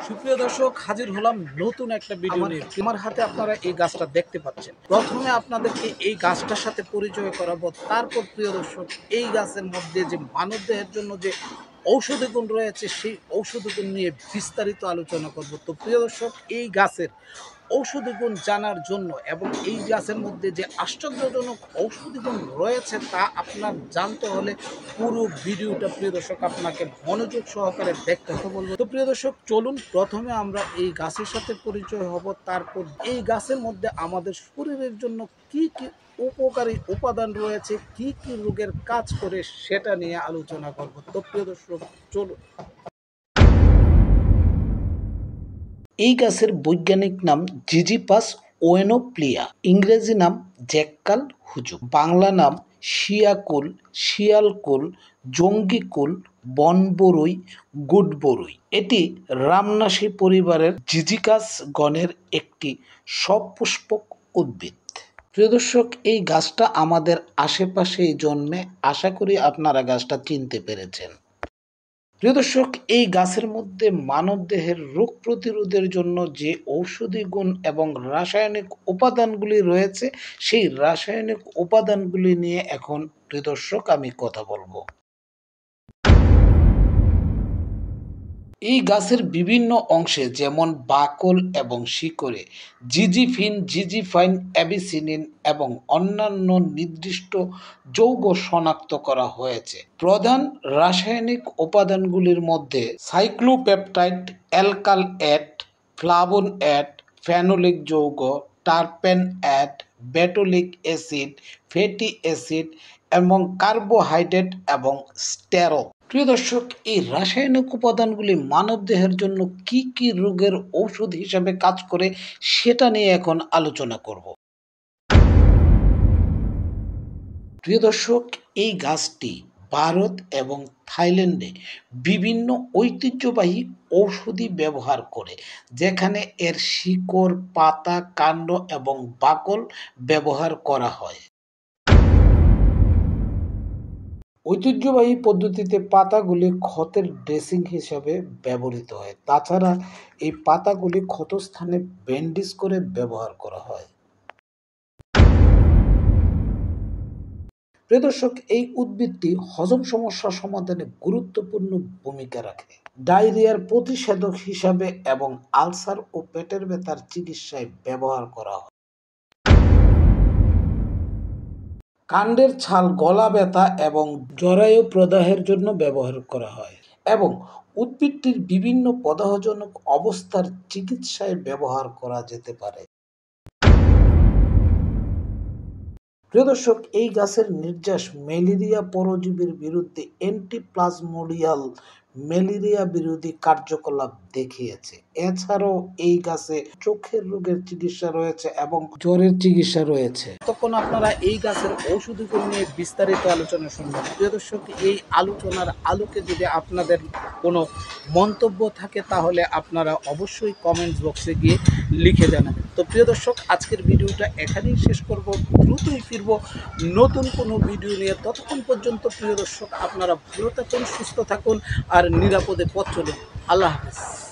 সুপ্রিয় দর্শক, হাজির হলাম নতুন একটা ভিডিও নিয়ে। আমার হাতে আপনারা এই গাছটা দেখতে পাচ্ছেন। প্রথমে আপনাদেরকে এই গাছটার সাথে পরিচয় করাবো, তারপর প্রিয় দর্শক এই গাছের মধ্যে যে মানবদেহের জন্য যে ঔষধি গুণ রয়েছে সেই ঔষধি গুণ নিয়ে বিস্তারিত আলোচনা করব। তো প্রিয় দর্শক, এই গাছের ঔষধি গুণ জানার জন্য এবং এই গাছের মধ্যে যে আশ্চর্যজনক ঔষধি গুণ রয়েছে তা আপনার জানতে হলে পুরো ভিডিওটা প্রিয় দর্শক আপনাকে মনোযোগ সহকারে দেখতে হবে বলবো। তো প্রিয় দর্শক, চলুন প্রথমে আমরা এই গাছের সাথে পরিচয় হব, তারপর এই গাছের মধ্যে আমাদের শরীরের জন্য কি কি উপকারী উপাদান রয়েছে, কি কি রোগের কাজ করে সেটা নিয়ে আলোচনা করব। তো প্রিয় দর্শক, চলুন। এই গাছের বৈজ্ঞানিক নাম জিজিপাস ওয়েনোপ্লিয়া, ইংরেজি নাম জ্যাক্কাল হুজুক, বাংলা নাম শিয়াকুল, শিয়ালকুল, জঙ্গিকুল, বনবরুই, গুডবরুই। এটি রামনাসী পরিবারের জিজিকাস গণের একটি সপুষ্পক উদ্ভিদ। প্রিয় দর্শক, এই গাছটা আমাদের আশেপাশেই জন্মে। আশা করি আপনারা গাছটা চিনতে পেরেছেন। প্রিয় দর্শক, এই গাছের মধ্যে মানবদেহের রোগ প্রতিরোধের জন্য যে ঔষধি গুণ এবং রাসায়নিক উপাদানগুলি রয়েছে সেই রাসায়নিক উপাদানগুলি নিয়ে এখন প্রিয় দর্শক আমি কথা বলবো। এই গাছের বিভিন্ন অংশে যেমন বাকল এবং শিকড়ে জিজিফিন, জিজিফাইন, অ্যাবিসিনিন এবং অন্যান্য নির্দিষ্ট যৌগ শনাক্ত করা হয়েছে। প্রধান রাসায়নিক উপাদানগুলির মধ্যে সাইক্লোপেপটাইড, অ্যালকাল অ্যাড, ফ্লাভোন অ্যাড, ফেনোলিক যৌগ, টারপেন অ্যাড, বেটোলিক অ্যাসিড, ফ্যাটি অ্যাসিড এবং কার্বোহাইড্রেট এবং স্টেরল। প্রিয় দর্শক, এই রাসায়নিক উপাদানগুলি মানবদেহের জন্য কি কি রোগের ঔষধ হিসাবে কাজ করে সেটা নিয়ে এখন আলোচনা করব। প্রিয় দর্শক, এই গাছটি ভারত এবং থাইল্যান্ডে বিভিন্ন ঐতিহ্যবাহী ঔষধি ব্যবহার করে, যেখানে এর শিকড়, পাতা, কাণ্ড এবং বাকল ব্যবহার করা হয়। ঐতিহ্যবাহী পদ্ধতিতে পাতাগুলি ক্ষতের ড্রেসিং হিসাবে ব্যবহৃত হয়। তাছাড়া এই পাতাগুলি ক্ষতস্থানে ব্যান্ডেজ করে ব্যবহার করা হয়। প্রিয় দর্শক, এই উদ্ভিদটি হজম সমস্যা সমাধানে গুরুত্বপূর্ণ ভূমিকা রাখে। ডায়রিয়ার প্রতিষেধক হিসাবে এবং আলসার ও পেটের ব্যথার চিকিৎসায় ব্যবহার করা হয়। কাণ্ডের ছাল গলা ব্যথা এবং জরায়ু প্রদাহের জন্য ব্যবহার করা হয় এবং উদ্ভিদটির বিভিন্ন প্রদাহজনক অবস্থার চিকিৎসায় ব্যবহার করা যেতে পারে। প্রিয় দর্শক, এই গাছের নির্যাস ম্যালেরিয়া পরজীবীর বিরুদ্ধে অ্যান্টিপ্লাজমোডিয়াল ম্যালেরিয়া বিরোধী কার্যকলাপ দেখিয়েছে। এছাড়াও এই গাছে চোখের রোগের চিকিৎসা রয়েছে এবং জ্বরের চিকিৎসা রয়েছে। তখন আপনারা এই গাছের ঔষধি গুণ নিয়ে বিস্তারিত আলোচনা শুনবেন। প্রিয় দর্শক, এই আলোচনার আলোকে যদি আপনাদের কোনো মন্তব্য থাকে তাহলে আপনারা অবশ্যই কমেন্টস বক্সে গিয়ে লিখে জানাবেন। তো প্রিয় দর্শক, আজকের ভিডিওটা এখানেই শেষ করব। দ্রুতই ফিরব নতুন কোনো ভিডিও নিয়ে। ততক্ষণ পর্যন্ত প্রিয় দর্শক আপনারা ভালো থাকুন, সুস্থ থাকুন আর নিরাপদে পথ চলুন। আল্লাহ হাফেজ।